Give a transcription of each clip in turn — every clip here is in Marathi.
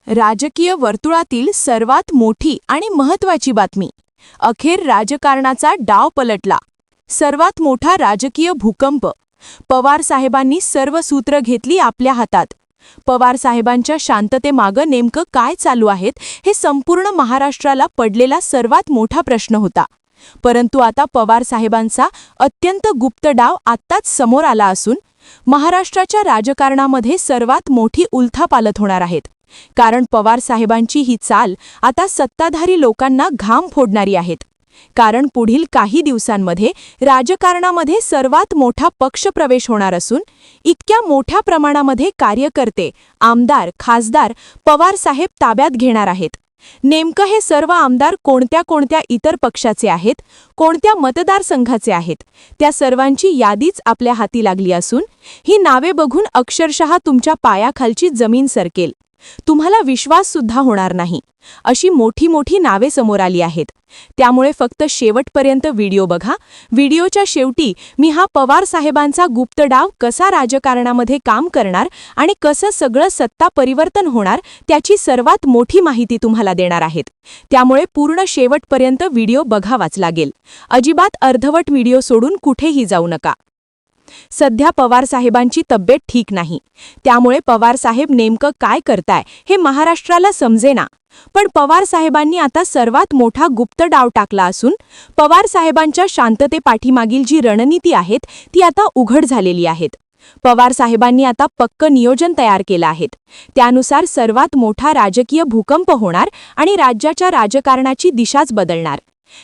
राजकीय वर्तुळातील सर्वात मोठी आणि महत्त्वाची बातमी. अखेर राजकारणाचा डाव पलटला. सर्वात मोठा राजकीय भूकंप. पवार साहेबांनी सर्व सूत्र घेतली आपल्या हातात. पवार साहेबांच्या शांततेमागं नेमकं काय चालू आहेत हे संपूर्ण महाराष्ट्राला पडलेला सर्वात मोठा प्रश्न होता. परंतु आता पवार साहेबांचा अत्यंत गुप्त डाव आत्ताच समोर आला असून महाराष्ट्राच्या राजकारणामध्ये सर्वात मोठी उलथापालथ होणार आहेत. कारण पवार साहेबांची ही चाल आता सत्ताधारी लोकांना घाम फोडणारी आहेत. कारण पुढील काही दिवसांमध्ये राजकारणामध्ये सर्वात मोठा पक्षप्रवेश होणार असून इतक्या मोठ्या प्रमाणामध्ये कार्यकर्ते, आमदार, खासदार पवार साहेब ताब्यात घेणार आहेत. नेमकं हे सर्व आमदार कोणत्या इतर पक्षाचे आहेत, कोणत्या मतदारसंघाचे आहेत, त्या सर्वांची यादीच आपल्या हाती लागली असून ही नावे बघून अक्षरशः तुमच्या पायाखालची जमीन सरकेल. तुम्हाला विश्वाससुद्धा होणार नाही अशी मोठी नावे समोर आली आहेत. त्यामुळे फक्त शेवटपर्यंत व्हिडिओ बघा. व्हिडिओच्या शेवटी मी हा पवार साहेबांचा गुप्त डाव कसा राजकारणामध्ये काम करणार आणि कसं सगळं सत्ता परिवर्तन होणार त्याची सर्वात मोठी माहिती तुम्हाला देणार आहेत. त्यामुळे पूर्ण शेवटपर्यंत व्हिडिओ बघावाच लागेल. अजिबात अर्धवट व्हिडिओ सोडून कुठेही जाऊ नका. सध्या पवार साहेबांची तब्येत ठीक नाही. त्यामुळे पवार साहेब नेमकं काय करताय हे महाराष्ट्राला समजेना. पण पवार साहेबांनी आता सर्वात मोठा गुप्त डाव टाकला असून पवार साहेबांच्या शांततेपाठीमागील जी रणनीती आहेत ती आता उघड झालेली आहेत. पवार साहेबांनी आता पक्क नियोजन तयार केलं आहे. त्यानुसार सर्वात मोठा राजकीय भूकंप होणार आणि राज्याच्या राजकारणाची दिशाच बदलणार.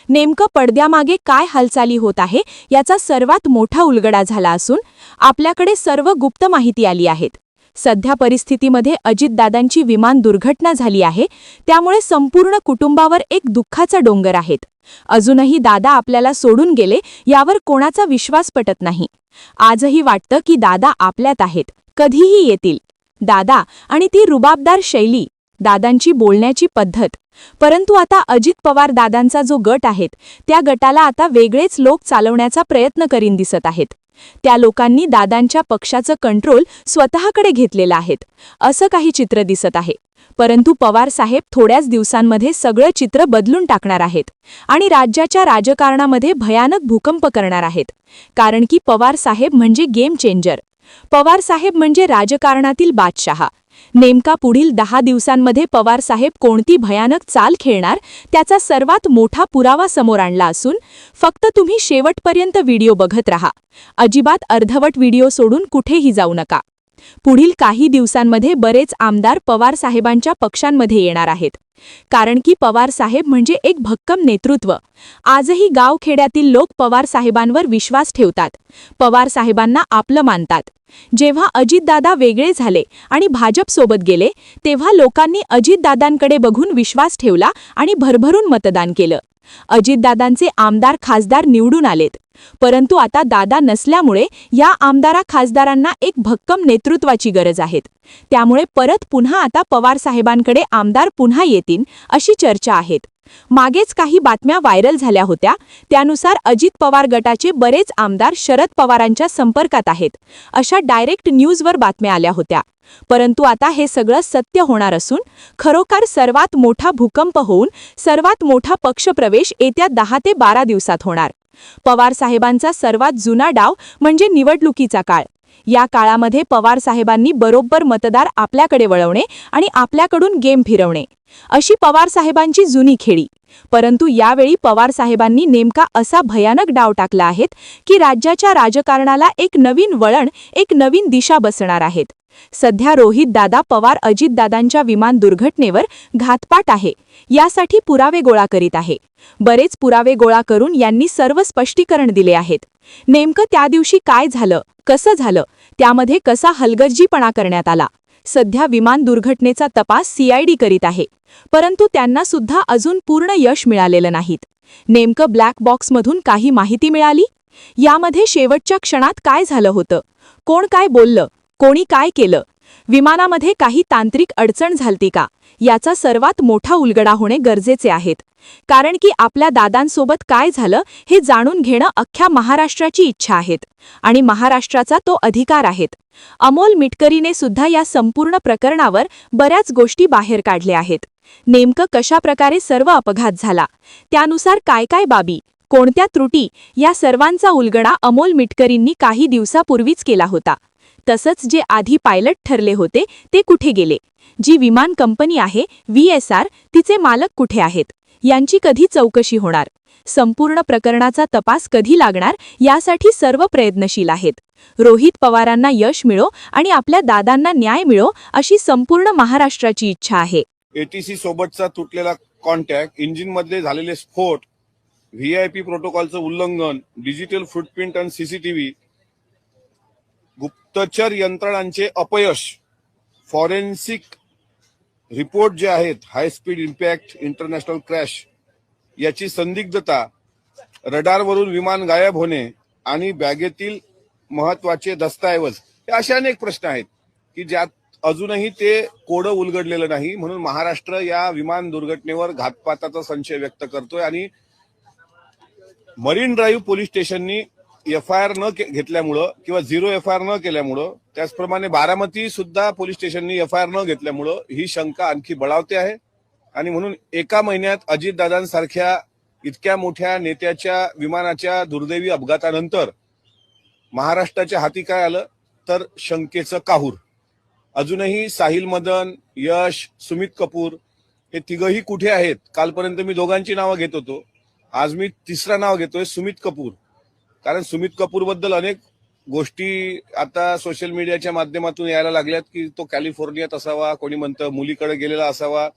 नेमकं पडद्यामागे काय हालचाली होत आहे याचा सर्वात मोठा उलगडा झाला असून आपल्याकडे सर्व गुप्त माहिती आली आहेत. सध्या परिस्थितीमध्ये अजितदादांची विमान दुर्घटना झाली आहे. त्यामुळे संपूर्ण कुटुंबावर एक दुःखाचा डोंगर आहेत. अजूनही दादा आपल्याला सोडून गेले यावर कोणाचा विश्वास पटत नाही. आजही वाटतं की दादा आपल्यात आहेत, कधीही येतील. दादा आणि ती रुबाबदार शैली, दादांची बोलण्याची पद्धत. परंतु आता अजित पवार दादांचा जो गट आहेत त्या गटाला आता वेगळेच लोक चालवण्याचा प्रयत्न करीन दिसत आहेत. त्या लोकांनी दादांच्या पक्षाचं कंट्रोल स्वतःकडे घेतलेलं आहेत असं काही चित्र दिसत आहे. परंतु पवार साहेब थोड्याच दिवसांमध्ये सगळं चित्र बदलून टाकणार आहेत आणि राज्याच्या राजकारणामध्ये भयानक भूकंप करणार आहेत. कारण की पवार साहेब म्हणजे गेम चेंजर. पवार साहेब म्हणजे राजकारणातील बादशहा. नेमका पुढील 10 दिवसांमध्ये पवार साहेब कोणती भयानक चाल खेळणार त्याचा सर्वात मोठा पुरावा समोर आणला असून फक्त तुम्ही शेवटपर्यंत व्हिडिओ बघत राहा. अजिबात अर्धवट व्हिडिओ सोडून कुठेही जाऊ नका. पुढील काही दिवसांमध्ये बरेच आमदार पवार साहेबांच्या पक्षांमध्ये येणार आहेत. कारण की पवार साहेब म्हणजे एक भक्कम नेतृत्व. आजही गावखेड्यातील लोक पवार साहेबांवर विश्वास ठेवतात, पवार साहेबांना आपलं मानतात. जेव्हा अजितदादा वेगळे झाले आणि भाजपसोबत गेले तेव्हा लोकांनी अजितदादांकडे बघून विश्वास ठेवला आणि भरभरून मतदान केलं. अजितदादांचे आमदार खासदार निवडून आलेत. परंतु आता दादा नसल्यामुळे या आमदारा खासदारांना एक भक्कम नेतृत्वाची गरज आहे. त्यामुळे परत पुन्हा आता पवार साहेबांकडे आमदार पुन्हा येतील अशी चर्चा आहेत. मागेच काही बातम्या व्हायरल झाल्या होत्या. त्यानुसार अजित पवार गटाचे बरेच आमदार शरद पवारांच्या संपर्कात आहेत अशा डायरेक्ट न्यूजवर बातम्या आल्या होत्या. परंतु आता हे सगळं सत्य होणार असून खरोखर सर्वात मोठा भूकंप होऊन सर्वात मोठा पक्षप्रवेश येत्या 10 ते 12 दिवसात होणार. पवार साहेबांचा सर्वात जुना डाव म्हणजे निवडणुकीचा काळ. या काळामध्ये पवार साहेबांनी बरोबर मतदार आपल्याकडे वळवणे आणि आपल्याकडून गेम फिरवणे अशी पवार साहेबांची जुनी खेळी. परंतु यावेळी पवार साहेबांनी नेमका असा भयानक डाव टाकला आहे की राज्याच्या राजकारणाला एक नवीन वळण, एक नवीन दिशा बसणार आहेत. सध्या रोहितदादा पवार अजितदादांच्या विमान दुर्घटनेवर घातपात आहे यासाठी पुरावे गोळा करीत आहे. बरेच पुरावे गोळा करून यांनी सर्व स्पष्टीकरण दिले आहेत. नेमकं त्या दिवशी काय झालं, कसं झालं, त्यामध्ये कसा हलगर्जीपणा करण्यात आला. सध्या विमान दुर्घटनेचा तपास CID करीत आहे. परंतु त्यांना सुद्धा अजून पूर्ण यश मिळालेलं नाहीत. नेमकं ब्लॅक बॉक्समधून काही माहिती मिळाली. यामध्ये शेवटच्या क्षणात काय झालं होतं, कोण काय बोललं, कोणी काय केलं, विमानामध्ये काही तांत्रिक अडचण झालती का याचा सर्वात मोठा उलगडा होणे गरजेचे आहेत, कारण की आपल्या दादांसोबत काय झालं हे जाणून घेणं अख्ख्या महाराष्ट्राची इच्छा आहे आणि महाराष्ट्राचा तो अधिकार आहे. अमोल मिटकरीने सुद्धा या संपूर्ण प्रकरणावर बऱ्याच गोष्टी बाहेर काढल्या आहेत. नेमकं कशा प्रकारे सर्व अपघात झाला, त्यानुसार काय काय बाबी, कोणत्या त्रुटी, या सर्वांचा उलगडा अमोल मिटकरींनी काही दिवसापूर्वीच केला होता. तसंच जे आधी पायलट ठरले होते ते कुठे गेले, जी विमान कंपनी आहे VSR तिचे मालक कुठे आहेत, यांची कधी चौकशी होणार, संपूर्ण प्रकरणाचा तपास कधी लागणार, यासाठी सर्व प्रयत्नशील आहेत. रोहित पवारांना यश मिळो आणि आपल्या दादांना न्याय मिळो अशी संपूर्ण महाराष्ट्राची इच्छा आहे. ATC सोबतचा तुटलेला कॉन्टॅक्ट, इंजिन मध्ये झालेले स्फोट, VIP प्रोटोकॉलचं उल्लंघन, डिजिटल फुटप्रिंट आणि CCTV, गुप्तचर यंत्रणांचे अपयश, फॉरेन्सिक रिपोर्ट जे आहेत, high speed impact international crash याची संदिग्धता, रडारवरून विमान गायब होणे आणि बॅगेतील महत्वाचे दस्तऐवज, हे असे अनेक प्रश्न आहेत की ज्यात अजूनही ते कोडं उलगडलेलं नाही. म्हणून महाराष्ट्र या विमान दुर्घटनेवर घातपाताचा संशय व्यक्त करतोय आणि मरीन ड्राईव्ह पोलीस स्टेशननी FIR न घेतल्यामुळं किंवा 0 FIR न केल्यामुळं, त्याचप्रमाणे बारामती सुद्धा पोलीस स्टेशननी FIR न घेतल्यामुळं ही शंका आणखी बळावते आहे. आणि म्हणून एका महिन्यात अजितदादांसारख्या इतक्या मोठ्या नेत्याच्या विमानाच्या दुर्दैवी अपघातानंतर महाराष्ट्राच्या हाती काय आलं तर शंकेचं काहूर. अजूनही साहिल मदन, यश, सुमित कपूर हे तिघही कुठे आहेत? कालपर्यंत मी दोघांची नावं घेत होतो, आज मी तिसरा नाव घेतोय, सुमित कपूर. कारण सुमित कपूर बद्दल अनेक गोष्टी आता सोशल मीडियाच्या माध्यमातून यायला लागल्यात की तो कॅलिफोर्नियात असावा, कोणी म्हणतं मुलीकडे गेलेला असावा.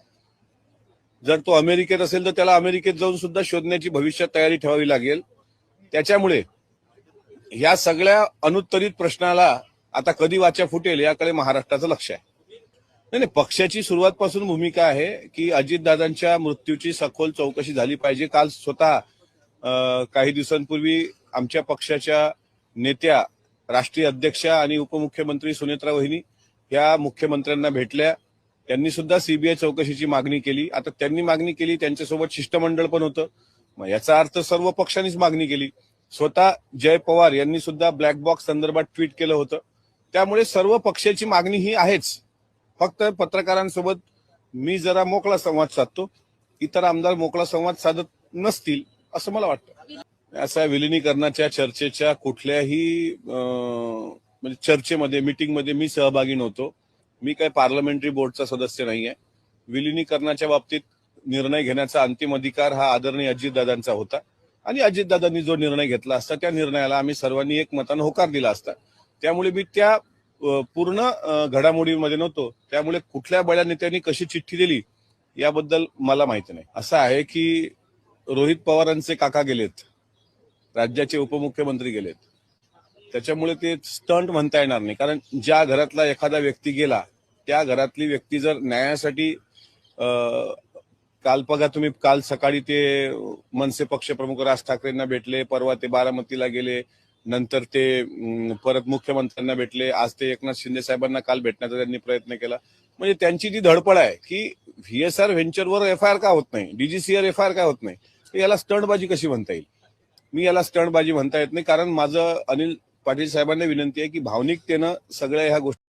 जर तो अमेरिकेत असेल तर त्याला अमेरिकेत जाऊन सुद्धा शोधण्याची भविष्यात तयारी ठेवावी लागेल. त्याच्यामुळे या सगळ्या अनुत्तरित प्रश्नाला आता कधी वाचा फुटेल याकडे महाराष्ट्राचं लक्ष आहे. नाही, पक्षाची सुरुवातपासून भूमिका आहे की अजितदादांच्या मृत्यूची सखोल चौकशी झाली पाहिजे. काल स्वतः काही दिवसांपूर्वी आमच्या पक्षाच्या नेत्या, राष्ट्रीय अध्यक्षा आणि उपमुख्यमंत्री सुनेत्रा वहिनी या मुख्यमंत्र्यांना भेटल्या. त्यांनी सुद्धा CBI चौकशीची मागणी केली. आता त्यांनी मागणी केली, त्यांच्यासोबत शिष्टमंडळ पण होतं, मग याचा अर्थ सर्व पक्षांनीच मागणी केली. स्वतः जय पवार यांनी सुद्धा ब्लॅक बॉक्स संदर्भात ट्विट केलं होतं. त्यामुळे सर्व पक्षाची मागणी ही आहेच. फक्त पत्रकारांसोबत मी जरा मोकळा संवाद साधतो, इतर आमदार मोकळा संवाद साधत नसतील असं मला वाटतं. अशा विलिनीकरणाच्या चर्चेच्या कुठल्याही म्हणजे चर्चेमध्ये, मीटिंगमध्ये मी सहभागी नव्हतो. मी काय पार्लमेंटरी बोर्डचा सदस्य नाही आहे. विलिनीकरणाच्या बाबतीत निर्णय घेण्याचा अंतिम अधिकार हा आदरणीय अजितदादांचा होता आणि अजितदादांनी जो निर्णय घेतला असता त्या निर्णयाला आम्ही सर्वांनी एकमतानं होकार दिला असता. त्यामुळे मी त्या पूर्ण घडामोडीमध्ये नव्हतो. त्यामुळे कुठल्या बड्या नेत्यांनी कशी चिठ्ठी दिली याबद्दल मला माहिती नाही. असं आहे की रोहित पवारांचे काका गेलेत, राज्याचे उपमुख्यमंत्री गेलेत, त्याच्यामुळे ते स्टंट म्हणता येणार नाही. कारण ज्या घरातला एखादा व्यक्ती गेला त्या घरातली व्यक्ती जर न्यायासाठी काल बघा तुम्ही, काल सकाळी ते मनसे पक्षप्रमुख राज ठाकरेंना भेटले, परवा ते बारामतीला गेले, नंतर ते परत मुख्यमंत्र्यांना भेटले, आज ते एकनाथ शिंदे साहेबांना काल भेटण्याचा त्यांनी प्रयत्न केला. म्हणजे त्यांची जी धडपड आहे की VSR व्हेंचरवर FIR का होत नाही, DGCR FIR का होत नाही, याला स्टंटबाजी कशी म्हणता येईल? मी याला स्टंटबाजी म्हणता येत नाही. कारण माझं अनिल पाटील साहेबांना विनंती आहे की भावनिकतेनं सगळ्या ह्या गोष्टी